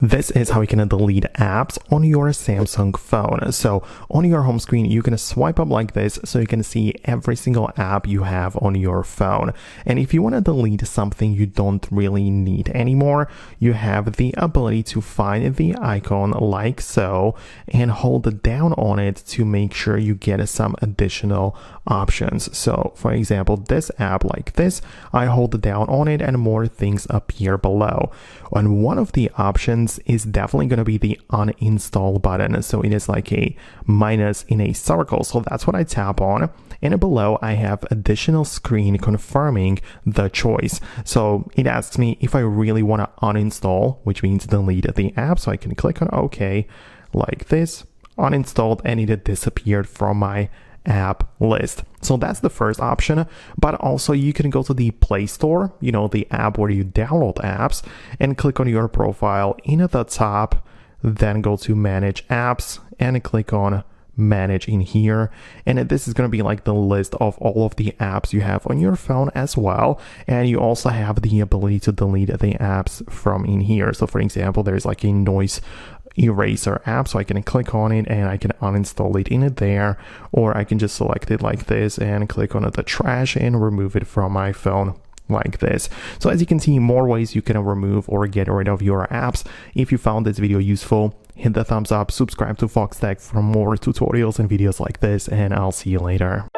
This is how you can delete apps on your Samsung phone. So on your home screen, you can swipe up like this so you can see every single app you have on your phone. And if you want to delete something you don't really need anymore, you have the ability to find the icon like so and hold down on it to make sure you get some additional options. So for example, this app like this, I hold down on it and more things appear below. And one of the options is definitely going to be the uninstall button. So it is like a minus in a circle. So that's what I tap on. And below I have additional screen confirming the choice. So it asks me if I really want to uninstall, which means delete the app. So I can click on OK like this, uninstalled, and it disappeared from my app list. So that's the first option, but also you can go to the Play Store, the app where you download apps, and click on your profile in at the top, then go to Manage Apps and click on Manage in here, and this is going to be like the list of all of the apps you have on your phone as well. And you also have the ability to delete the apps from in here. So for example, there's like a noise eraser app, so I can click on it and I can uninstall it in it there, or I can just select it like this and click on the trash and remove it from my phone like this. So as you can see, more ways you can remove or get rid of your apps. If you found this video useful, hit the thumbs up, subscribe to Foxtecc for more tutorials and videos like this, and I'll see you later.